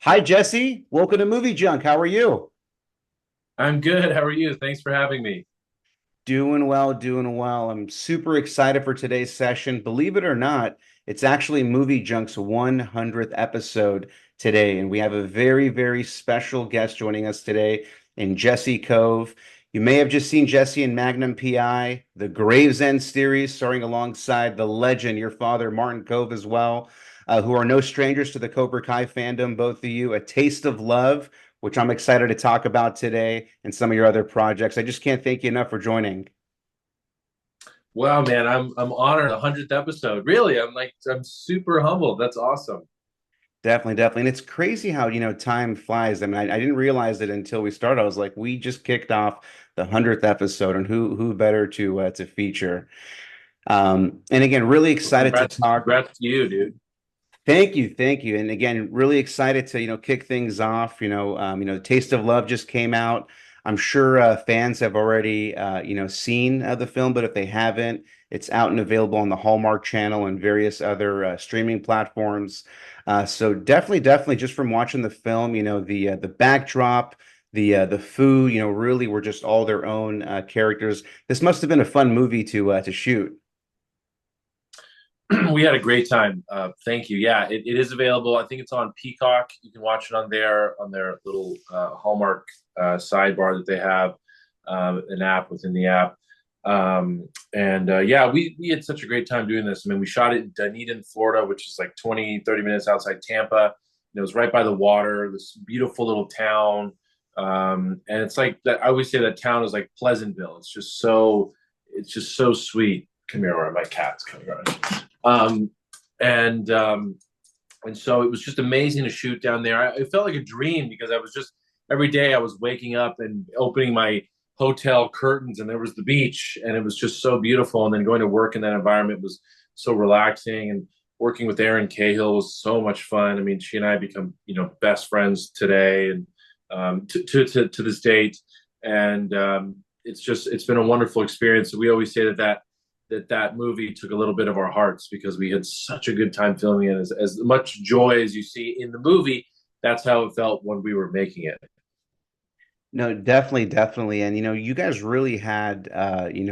Hi, Jesse. Welcome to Movie Junk. How are you? I'm good. How are you? Thanks for having me. Doing well, doing well. I'm super excited for today's session. Believe it or not, it's actually Movie Junk's 100th episode today, and we have a very, very special guest joining us today in Jesse Kove. You may have just seen Jesse in Magnum PI, the Gravesend series, starring alongside the legend, your father, Martin Kove, as well, who are no strangers to the Cobra Kai fandom, both of you. A Taste of Love, which I'm excited to talk about today, and some of your other projects. I just can't thank you enough for joining. Wow, man, I'm honored. 100th episode. Really, I'm super humbled. That's awesome. Definitely, definitely. And it's crazy how, time flies. I mean, I didn't realize it until we started. I was like, we just kicked off the 100th episode, and who better to feature? And again, really Well, excited to talk. congrats to you, dude. Thank you, thank you. And again, really excited to, kick things off. Taste of Love just came out. I'm sure fans have already seen the film, but if they haven't, it's out and available on the Hallmark Channel and various other streaming platforms. So definitely, just from watching the film, the backdrop, the food, really were just all their own characters. This must have been a fun movie to shoot. We had a great time. Thank you. Yeah, it is available. I think it's on Peacock. You can watch it on their little Hallmark sidebar that they have, an app within the app. And yeah, we had such a great time doing this. I mean, we shot it in Dunedin, Florida, which is like 20-30 minutes outside Tampa. And it was right by the water, this beautiful little town. And it's like that. I always say that town is like Pleasantville. It's just so sweet. Come here, where my cat's coming around. Um, and and so it was just amazing to shoot down there. It felt like a dream because I was just every day I was waking up and opening my hotel curtains and there was the beach and it was just so beautiful. And then going to work in that environment was so relaxing. And working with Erin Cahill was so much fun. I mean, she and I become best friends today and to this date. And it's been a wonderful experience. We always say that movie took a little bit of our hearts because we had such a good time filming it. As much joy as you see in the movie, that's how it felt when we were making it. No, definitely, definitely. And you guys really had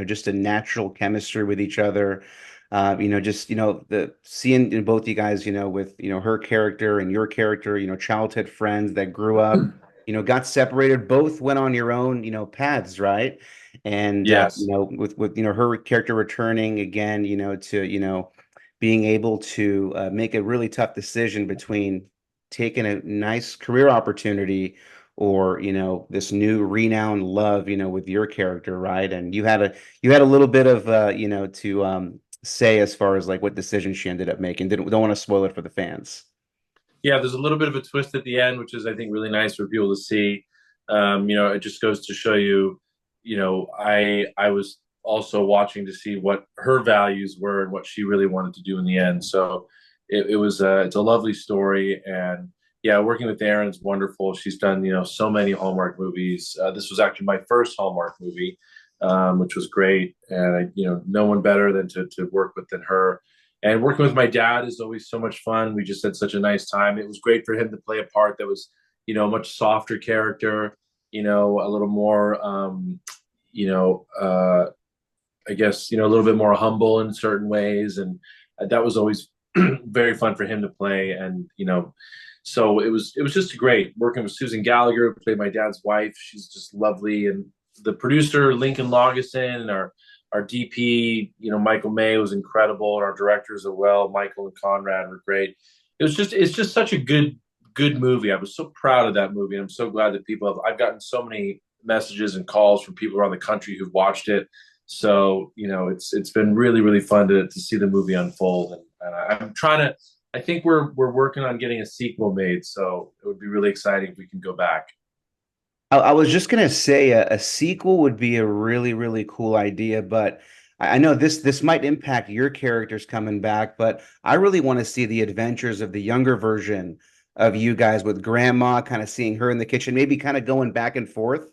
just a natural chemistry with each other. Just the seeing both you guys, with her character and your character, childhood friends that grew up, got separated, both went on your own, paths, right? And Yes. with her character returning again, to being able to make a really tough decision between taking a nice career opportunity or this new renowned love with your character, right? And you had a little bit of to say as far as like what decision she ended up making. Didn't Don't want to spoil it for the fans. Yeah, there's a little bit of a twist at the end, which is I think really nice for people to see. It just goes to show you, I was also watching to see what her values were and what she really wanted to do in the end. So it's a lovely story, and yeah, working with Erin's wonderful. She's done so many Hallmark movies. This was actually my first Hallmark movie, which was great, and no one better than to work with than her. And working with my dad is always so much fun. We just had such a nice time. It was great for him to play a part that was, a much softer character, a little more, you know, uh, I guess, a little bit more humble in certain ways. And that was always very fun for him to play. And, so it was just great working with Susan Gallagher, who played my dad's wife. She's just lovely. And the producer, Lincoln Logison, and our DP, Michael May was incredible, and our directors as well, Michael and Conrad were great. It's just such a good movie. I was so proud of that movie, and I'm so glad that I've gotten so many messages and calls from people around the country who've watched it. So it's been really fun to see the movie unfold, and I'm trying to. I think we're working on getting a sequel made, so it would be really exciting if we can go back. I was just gonna say a sequel would be a really, really cool idea, but I know this might impact your characters coming back, but I really want to see the adventures of the younger version of you guys with grandma, kind of seeing her in the kitchen, maybe kind of going back and forth,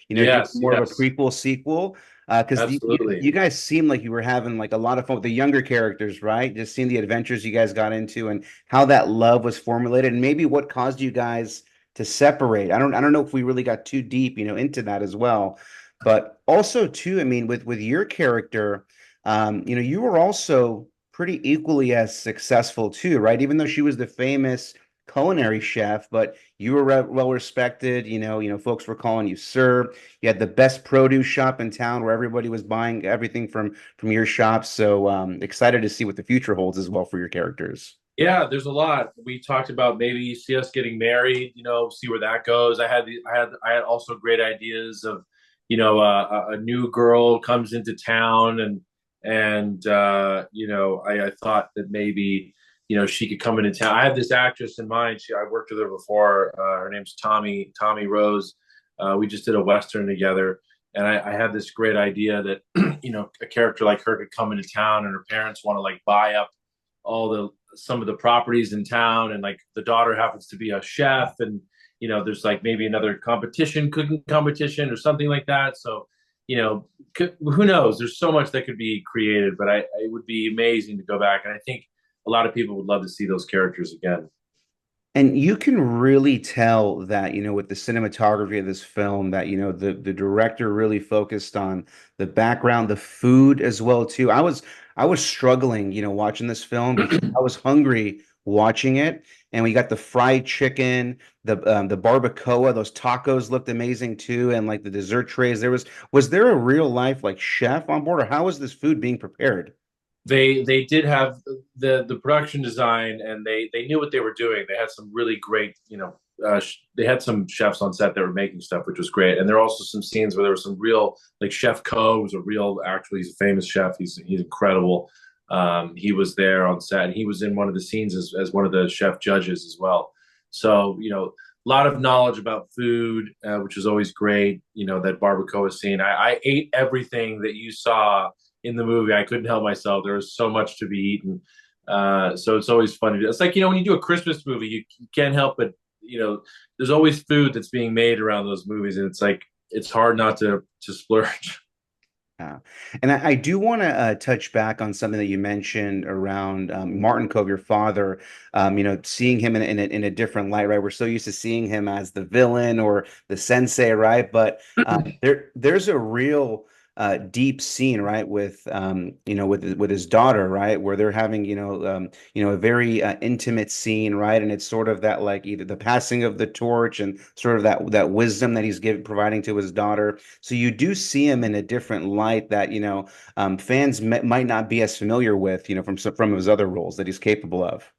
doing Yes, more of a yes. prequel sequel. Because you Absolutely. guys seem like you were having like a lot of fun with the younger characters, right? Just seeing the adventures you guys got into and how that love was formulated, and maybe what caused you guys to separate. I don't know if we really got too deep, into that as well. But also too, I mean, with your character, you were also pretty equally as successful too, right? Even though she was the famous culinary chef, but you were well respected. Folks were calling you sir. You had the best produce shop in town where everybody was buying everything from your shop. So excited to see what the future holds as well for your characters. Yeah, there's a lot. We talked about maybe see us getting married, see where that goes. I had also great ideas of, a new girl comes into town and I thought that maybe, she could come into town. I had this actress in mind. I worked with her before. Her name's Tommy Rose. We just did a Western together. And I had this great idea that, a character like her could come into town and her parents want to like buy up all the some of the properties in town, and like the daughter happens to be a chef, and there's like maybe another cooking competition or something like that. So who knows, there's so much that could be created, but it would be amazing to go back, and I think a lot of people would love to see those characters again. And you can really tell that, with the cinematography of this film, that, the director really focused on the background, the food as well too. I was struggling, watching this film because I was hungry watching it. And we got the fried chicken, the barbacoa, those tacos looked amazing too, and like the dessert trays. Was there a real life like chef on board, or how was this food being prepared? They did have the production design, and they knew what they were doing. They had some really great, they had some chefs on set that were making stuff, which was great. And there were also some scenes where there was some real, like Chef Kove was a real, actually, he's a famous chef. He's incredible. He was there on set, and he was in one of the scenes as one of the chef judges as well. So, a lot of knowledge about food, which is always great. That barbacoa scene. I ate everything that you saw in the movie. I couldn't help myself. There was so much to be eaten. So it's always fun to do. It's like, when you do a Christmas movie, you can't help but, there's always food that's being made around those movies. And it's like, it's hard not to splurge. Yeah. And I do want to touch back on something that you mentioned around Martin Cove, your father, seeing him in a different light, right? We're so used to seeing him as the villain or the sensei, right? But there's a real deep scene, right, with his daughter, right, where they're having, a very intimate scene, right? And it's sort of that like either the passing of the torch and sort of that wisdom that he's providing to his daughter. So you do see him in a different light that, fans might not be as familiar with, from his other roles that he's capable of.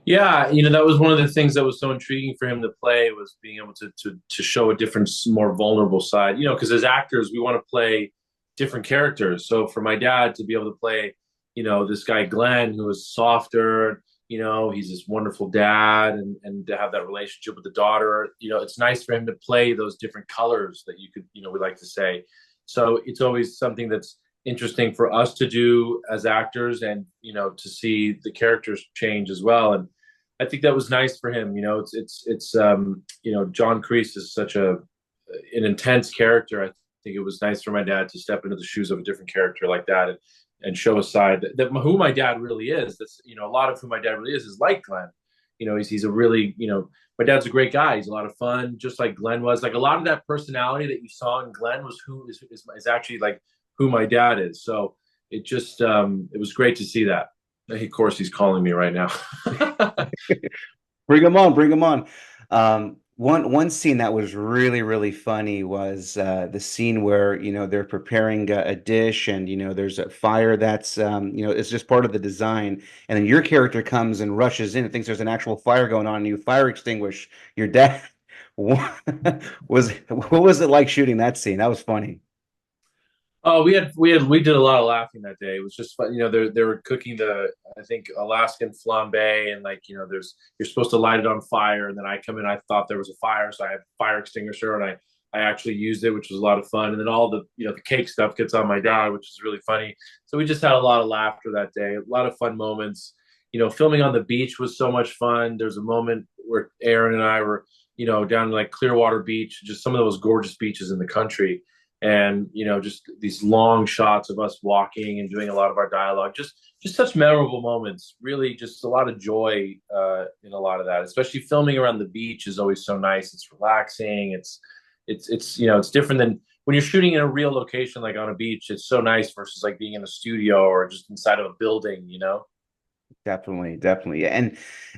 Yeah, that was one of the things that was so intriguing for him to play, was being able to show a different, more vulnerable side. Because as actors, we want to play different characters. So for my dad to be able to play, this guy Glenn, who is softer, he's this wonderful dad, and to have that relationship with the daughter, it's nice for him to play those different colors that you could, we like to say. So it's always something that's interesting for us to do as actors, and to see the characters change as well. And I think that was nice for him. John Kreese is such an intense character. I think it was nice for my dad to step into the shoes of a different character like that, and show a side that who my dad really is. That's, a lot of who my dad really is like Glenn. He's a really, my dad's a great guy. He's a lot of fun, just like Glenn was. Like a lot of that personality that you saw in Glenn was who is actually like who my dad is. So it was great to see that. Of course, he's calling me right now. Bring him on, bring him on. One scene that was really, really funny was the scene where, they're preparing a dish, and, there's a fire that's, it's just part of the design. And then your character comes and rushes in and thinks there's an actual fire going on, and you fire extinguish your dad. What was it like shooting that scene? That was funny. Oh, we did a lot of laughing that day. It was just fun. They were cooking the, I think, Alaskan flambe, and like, you're supposed to light it on fire, and then I come in, I thought there was a fire, so I had a fire extinguisher, and I actually used it, which was a lot of fun. And then all the, the cake stuff gets on my dad, which is really funny. So we just had a lot of laughter that day, a lot of fun moments. Filming on the beach was so much fun. There's a moment where Erin and I were, down in like Clearwater Beach, just some of those gorgeous beaches in the country. and just these long shots of us walking and doing a lot of our dialogue. Just such memorable moments. Really, just a lot of joy in a lot of that. Especially filming around the beach is always so nice. It's relaxing. It's different than when you're shooting in a real location like on a beach. It's so nice versus like being in a studio or just inside of a building. Definitely, definitely. Yeah,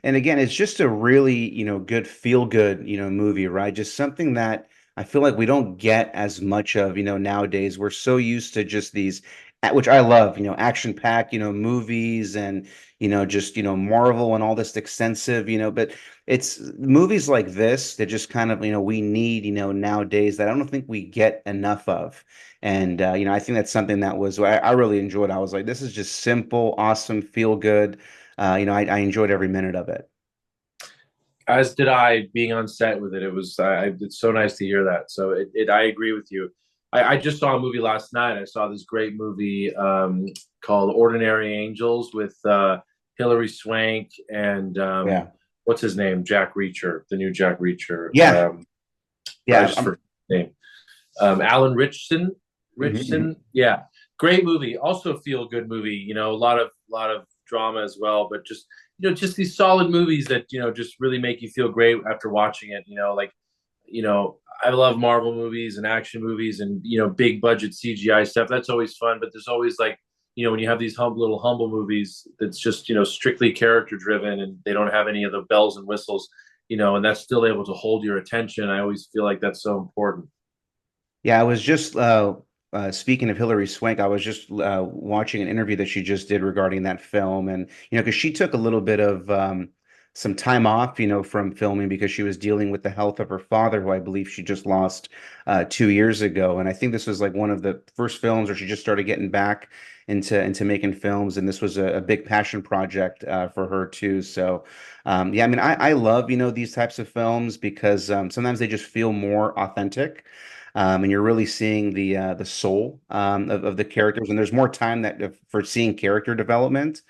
and again, it's just a really, good feel good, movie, right? Just something that I feel like we don't get as much of, nowadays. We're so used to just these, which I love, action packed, movies and, just, Marvel and all this extensive, but it's movies like this that just kind of, we need, nowadays that I don't think we get enough of. And I think that's something that was I really enjoyed. I was like, this is just simple, awesome, feel good. I enjoyed every minute of it. As did I being on set with it. It's so nice to hear that. So I agree with you. I just saw a movie last night. I saw this great movie called Ordinary Angels with Hilary Swank and Yeah. what's his name? Jack Reacher, the new Jack Reacher. Yeah. I Yeah. just forgot his name. Alan Richson. Mhm, mhm. Yeah, great movie. Also feel good movie. A lot of drama as well, but just these solid movies that just really make you feel great after watching it. I love Marvel movies and action movies and big budget CGI stuff. That's always fun, but there's always like when you have these little humble movies that's just strictly character driven and they don't have any of the bells and whistles. And that's still able to hold your attention. I always feel like that's so important. Yeah, I was just speaking of Hilary Swank, I was just watching an interview that she just did regarding that film, and because she took a little bit of some time off, from filming because she was dealing with the health of her father, who I believe she just lost 2 years ago, and I think this was like one of the first films where she just started getting back into making films, and this was a big passion project for her too. So, yeah, I mean, I love these types of films because sometimes they just feel more authentic. And you're really seeing the soul of the characters, and there's more time that for seeing character development.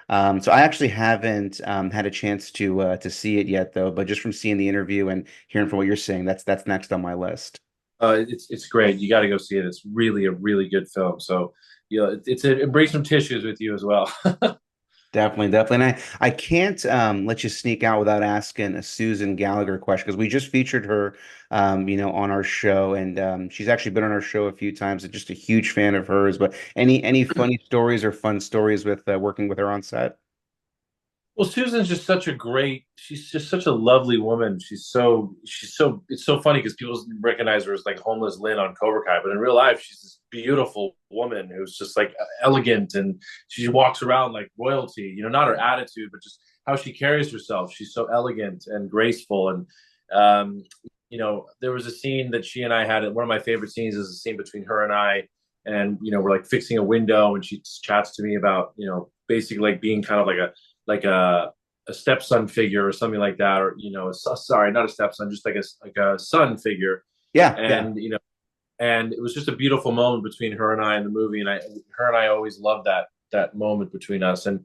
So I actually haven't had a chance to see it yet, though. But just from seeing the interview and hearing from what you're saying, that's next on my list. It's great. You got to go see it. It's really a really good film. So it brings some tissues with you as well. Definitely, definitely. And I can't let you sneak out without asking a Susan Gallagher question because we just featured her, on our show, and she's actually been on our show a few times. I'm just a huge fan of hers. But any funny stories or fun stories with working with her on set? Well, Susan's just she's just such a lovely woman. It's so funny because people recognize her as like homeless Lynn on Cobra Kai, but in real life, she's this beautiful woman who's just like elegant and she walks around like royalty, not her attitude, but just how she carries herself. She's so elegant and graceful. And, there was a scene that she and I had. One of my favorite scenes is a scene between her and I. And, we're like fixing a window and she chats to me about, basically like being kind of like a stepson figure or something like that, or sorry, not a stepson, just like a son figure, Yeah, yeah. and and it was just a beautiful moment between her and I in the movie, and her and I always loved that moment between us, and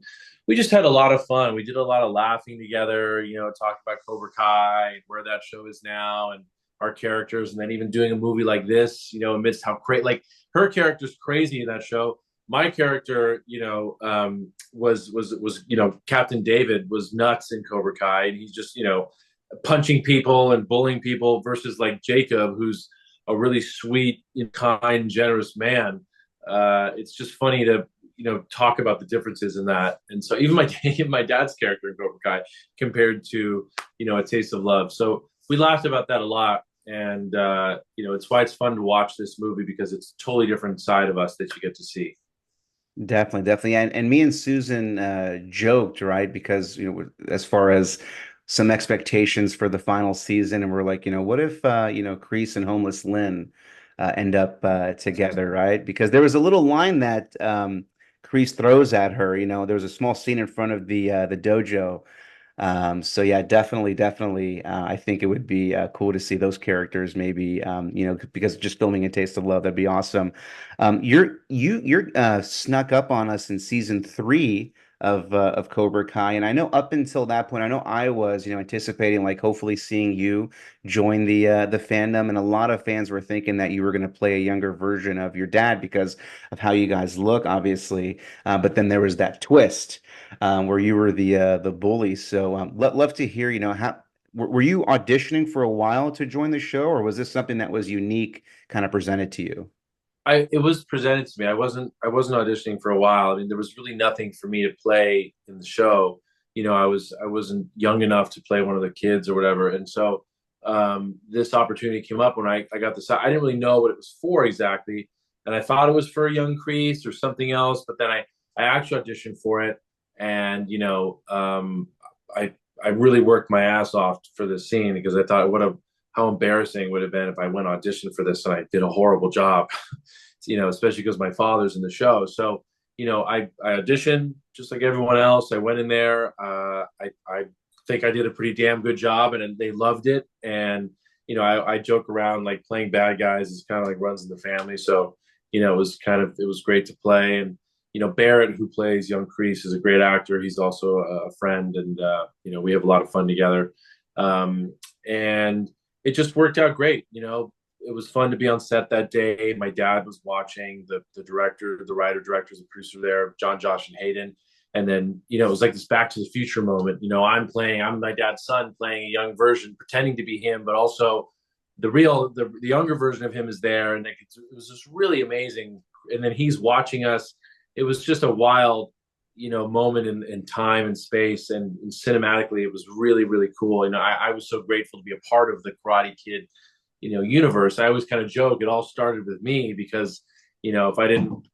we just had a lot of fun. We did a lot of laughing together, talking about Cobra Kai and where that show is now and our characters, and then even doing a movie like this, amidst how great like her character's crazy in that show. My character, was Captain David was nuts in Cobra Kai, and he's just punching people and bullying people versus like Jacob, who's a really sweet, kind, generous man. It's just funny to talk about the differences in that, and so even my even my dad's character in Cobra Kai compared to A Taste of Love. So we laughed about that a lot, and it's why it's fun to watch this movie because it's a totally different side of us that you get to see. Definitely, definitely. And me and Susan joked, right? Because, as far as some expectations for the final season, and we're like, what if Kreese and Homeless Lynn end up together, right? Because there was a little line that Kreese throws at her, there was a small scene in front of the dojo. So yeah, definitely, definitely. I think it would be cool to see those characters maybe, because just filming A Taste of Love, that'd be awesome. You're snuck up on us in season 3 of Cobra Kai. And I know up until that point, I know I was, anticipating like hopefully seeing you join the fandom, and a lot of fans were thinking that you were going to play a younger version of your dad because of how you guys look, obviously. But then there was that twist where you were the bully. So love to hear, how were you auditioning for a while to join the show, or was this something that was unique, kind of presented to you? It was presented to me. I wasn't auditioning for a while. I mean, there was really nothing for me to play in the show. I wasn't young enough to play one of the kids or whatever. And so this opportunity came up when I got this. I didn't really know what it was for exactly, and I thought it was for a young Crease or something else. But then I actually auditioned for it, and I really worked my ass off for this scene because I thought what a how embarrassing it would have been if I went audition for this and I did a horrible job. Especially because my father's in the show. So, I auditioned just like everyone else. I went in there. I think I did a pretty damn good job, and they loved it. And I joke around like playing bad guys is kind of like runs in the family. So, it was great to play. And Barrett, who plays young Crease, is a great actor. He's also a friend, and we have a lot of fun together. And it just worked out great. It was fun to be on set that day. My dad was watching, the director, the writer, directors, and producer there, John, Josh, and Hayden. And then, it was like this Back to the Future moment. I'm my dad's son playing a young version, pretending to be him, but also the younger version of him is there. And it was just really amazing. And then he's watching us. It was just a wild, moment in time and space. And cinematically, it was really, really cool. I was so grateful to be a part of the Karate Kid universe. I always kind of joke it all started with me because if I didn't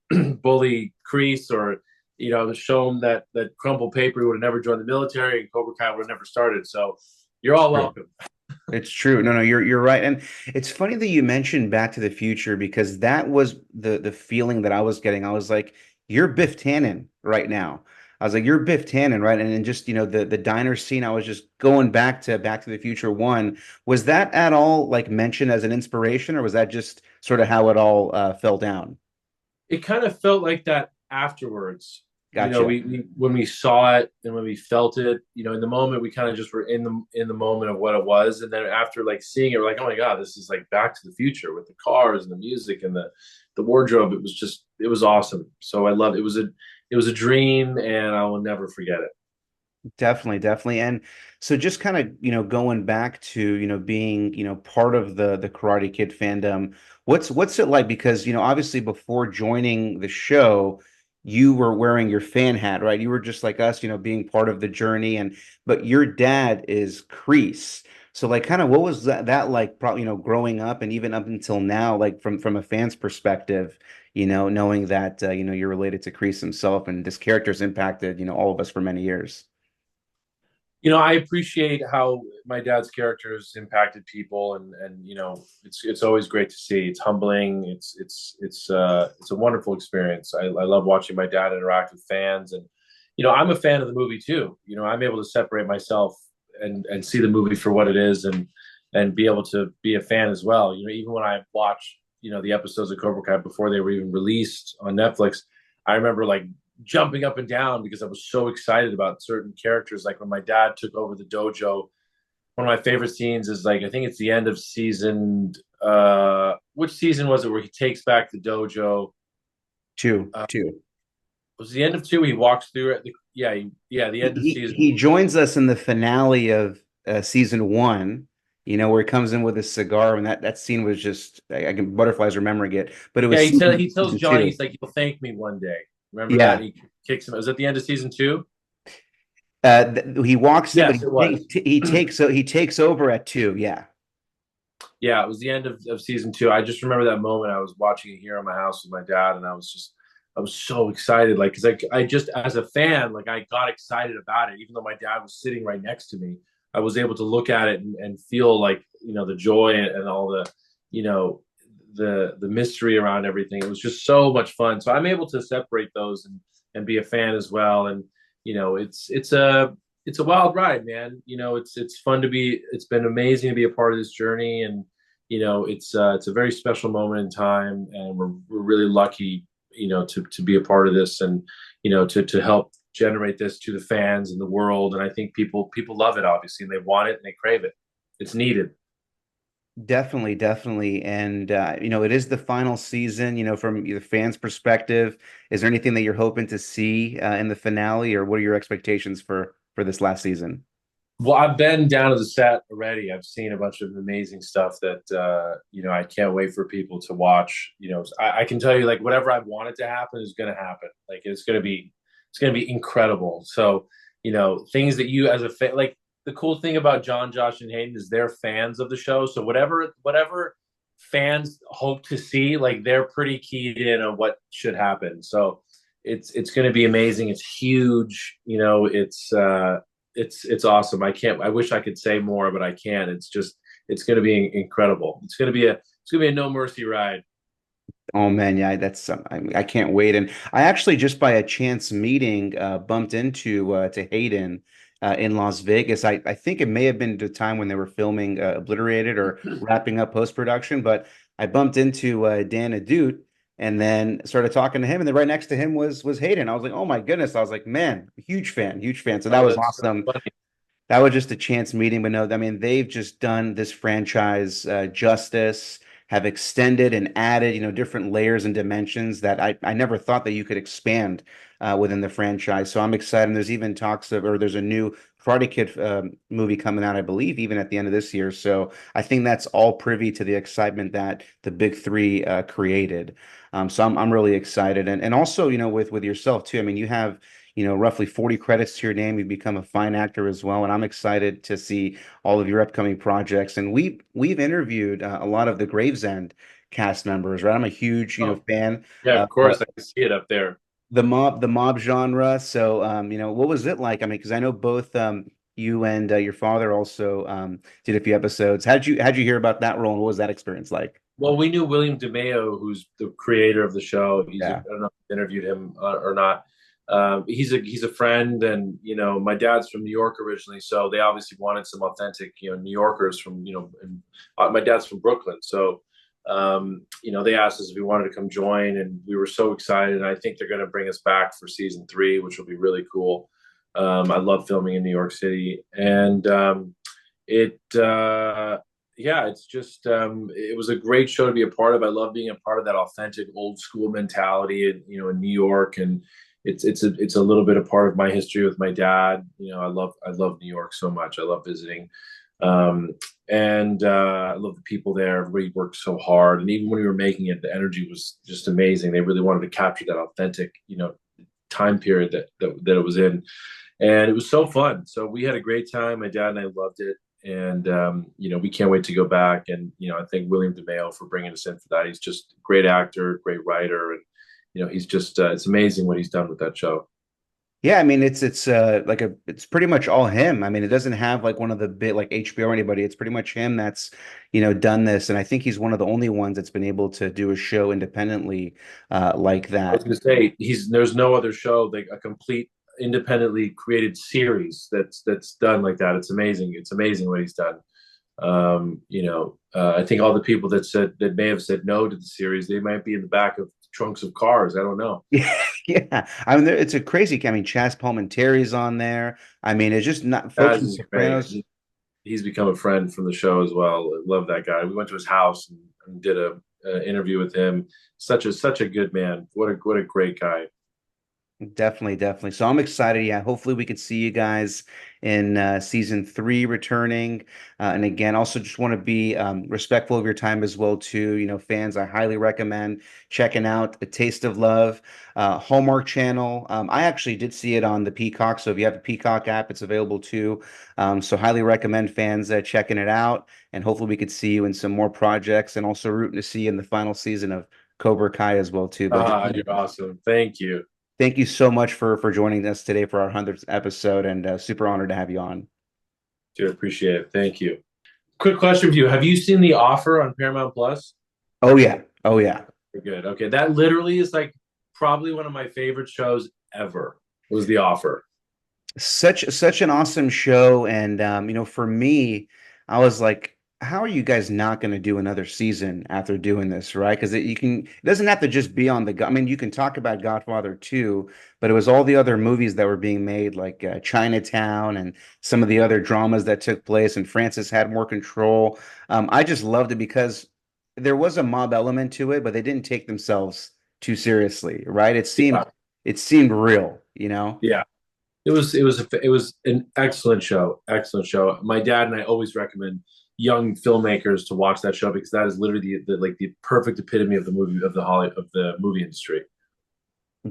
bully Crease or show him that crumpled paper, he would have never joined the military, and Cobra Kai would have never started. So you're all welcome. It's true. No, no, you're right. And it's funny that you mentioned Back to the Future because that was the feeling that I was getting. I was like, you're Biff Tannen right now. I was like, you're Biff Tannen, right? And then just, the diner scene, I was just going back to the Future one. Was that at all like mentioned as an inspiration, or was that just sort of how it all fell down? It kind of felt like that afterwards. Gotcha. We when we saw it and when we felt it, in the moment we kind of just were in the moment of what it was, and then after like seeing it, we're like, oh my god, this is like Back to the Future with the cars and the music and the wardrobe. It was awesome. So I loved it. It was a dream, and I will never forget it. Definitely, definitely. And so just kind of, going back to, being, part of the Karate Kid fandom, what's it like? Because, obviously before joining the show, you were wearing your fan hat, right? You were just like us, being part of the journey, and but your dad is Kreese. So like kind of what was that like probably, growing up and even up until now, like from a fan's perspective, knowing that you're related to Kreese himself and this character's impacted, all of us for many years. I appreciate how my dad's characters impacted people, and it's always great to see. It's humbling. It's a wonderful experience. I love watching my dad interact with fans, and I'm a fan of the movie too. I'm able to separate myself and see the movie for what it is, and be able to be a fan as well. Even when I watch the episodes of Cobra Kai before they were even released on Netflix, I remember like jumping up and down because I was so excited about certain characters. Like when my dad took over the dojo, one of my favorite scenes is like I think it's the end of season. Which season was it where he takes back the dojo? Two, Uh, two. was it the end of two? He walks through it. Yeah, yeah, the end of season. He joins us in the finale of season one, where he comes in with a cigar, and that scene was just I can butterflies remembering it, but it Yeah, was he tells season Johnny, two. he's like, "You'll thank me one day." Remember that? Yeah. He kicks him. Was it the end of season two? He walks in, but Yes, it was. he takes over at two. Yeah. Yeah, it was the end of season two. I just remember that moment. I was watching it here in my house with my dad, and I was so excited. Like, because I just, as a fan, like, I got excited about it. Even though my dad was sitting right next to me, I was able to look at it and feel like, the joy and all the, you know, the mystery around everything. It was just so much fun. So I'm able to separate those and be a fan as well. And, it's a wild ride, man. It's fun to be. It's been amazing to be a part of this journey, and it's a very special moment in time, and we're really lucky, to be a part of this, and to help generate this to the fans and the world. And I think people love it, obviously, and they want it and they crave it. It's needed. Definitely, definitely. And it is the final season, from the fans' perspective. Is there anything that you're hoping to see in the finale, or what are your expectations for this last season? Well, I've been down to the set already. I've seen a bunch of amazing stuff that I can't wait for people to watch. I can tell you, like, whatever I want it to happen is going to happen. Like, it's going to be incredible. So, things that you as a fan, like, the cool thing about John, Josh, and Hayden is they're fans of the show. So whatever fans hope to see, like, they're pretty keyed in on what should happen. So it's going to be amazing. It's huge. It's awesome. I wish I could say more, but I can't. It's going to be incredible. It's going to be a no mercy ride. Oh man, yeah, that's I can't wait. And I actually just by a chance meeting bumped into to Hayden in Las Vegas. I think it may have been the time when they were filming Obliterated or wrapping up post-production, but I bumped into Dan Adute and then started talking to him, and then right next to him was Hayden. I was like, oh my goodness. I was like, man, huge fan, huge fan. So that Oh, was that's so awesome. funny. That was just a chance meeting, but no, I mean, they've just done this franchise justice, have extended and added, different layers and dimensions that I never thought that you could expand within the franchise. So I'm excited. And there's even talks of, or there's a new Karate Kid movie coming out, I believe, even at the end of this year. So I think that's all privy to the excitement that the big three created. So I'm really excited. And also, with yourself too. I mean, you have roughly 40 credits to your name. You've become a fine actor as well, and I'm excited to see all of your upcoming projects. And we've interviewed a lot of the Gravesend cast members, right? I'm a huge, Oh, fan yeah, of of course, I can see it up there. the mob genre. So, what was it like? I mean, because I know both you and your father also did a few episodes. How'd you hear about that role, and what was that experience like? Well, we knew William DeMeo, who's the creator of the show. I Yeah. don't know if you interviewed him or not. He's a friend, and my dad's from New York originally, so they obviously wanted some authentic, New Yorkers from, and, my dad's from Brooklyn, so they asked us if we wanted to come join, and we were so excited. And I think they're going to bring us back for season three, which will be really cool. I love filming in New York City, and it yeah, it's just it was a great show to be a part of. I love being a part of that authentic old school mentality in New York. And it's a little bit of part of my history with my dad. I love New York so much. I love visiting. um and I love the people there. Everybody worked so hard, and even when we were making it, the energy was just amazing. They really wanted to capture that authentic time period that it was in, and it was so fun. So we had a great time. My dad and I loved it, and we can't wait to go back. And I think William DeMeo for bringing us in for that. He's just a great actor, great writer, and he's just it's amazing what he's done with that show. Yeah, I mean it's pretty much all him. I mean, it doesn't have like one of the bit like HBO or anybody. It's pretty much him that's, done this. And I think he's one of the only ones that's been able to do a show independently like I was that. going to say there's no other show like a complete independently created series that's done like that. It's amazing. It's amazing what he's done. I think all the people that may have said no to the series, they might be in the back of trunks of cars. I don't know. Yeah, yeah. I mean, it's a crazy. I mean, Chaz Palminteri's on there. I mean, it's just not folks Chaz from is great. Sopranos. He's become a friend from the show as well. I love that guy. We went to his house and did a interview with him. Such a good man. What a great guy. Definitely, definitely. So I'm excited. Yeah, hopefully we could see you guys in season three returning. And again, also just want to be respectful of your time as well too. Fans, I highly recommend checking out A Taste of Love, Hallmark Channel. I actually did see it on the Peacock, so if you have the Peacock app, it's available too. So highly recommend fans checking it out. And hopefully we could see you in some more projects, and also rooting to see you in the final season of Cobra Kai as well too. But Ah, you're awesome. Thank you. thank you so much for joining us today for our 100th episode, and super honored to have you on. Dude, appreciate it. Thank you. Quick question for you. Have you seen The Offer on Paramount Plus? Oh yeah. Oh yeah. Good. Okay. That literally is like probably one of my favorite shows ever was The Offer. Such an awesome show. And for me, I was like how are you guys not going to do another season after doing this, right? Because it doesn't have to just be on I mean, you can talk about Godfather 2, but it was all the other movies that were being made, like Chinatown and some of the other dramas that took place, and Francis had more control. I just loved it because there was a mob element to it, but they didn't take themselves too seriously, right? Yeah, It seemed real, you know? yeah. It was an excellent show. Excellent show. My dad and I always recommend young filmmakers to watch that show because that is literally the perfect epitome of the movie of the movie industry.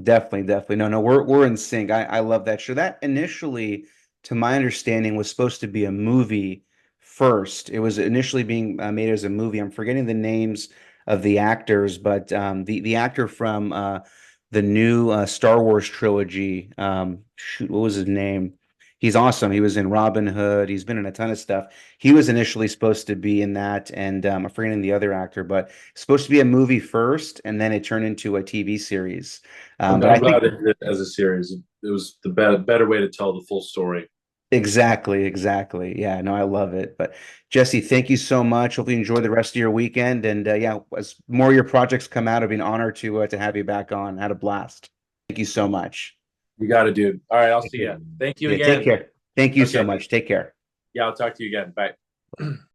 Definitely, definitely. No, no, we're in sync. I love that show. That initially, to my understanding, was supposed to be a movie first. It was initially being made as a movie. I'm forgetting the names of the actors, but the actor from the new Star Wars trilogy, shoot, what was his name? He's awesome. He was in Robin Hood. He's been in a ton of stuff. He was initially supposed to be in that, and I'm forgetting the other actor, but it's supposed to be a movie first, and then it turned into a TV series. But I I'm glad think they did it as a series. It was the better way to tell the full story. exactly, exactly. Yeah, no, I love it. But Jesse, thank you so much. Hope you enjoy the rest of your weekend. And yeah, as more of your projects come out, it'll be an honor to have you back on. Had a blast. Thank you so much. You got it, dude. All right, I'll see Okay. you. Thank you Yeah, take again. care. Thank you so Okay. much. Take care. Yeah, I'll talk to you again. Bye.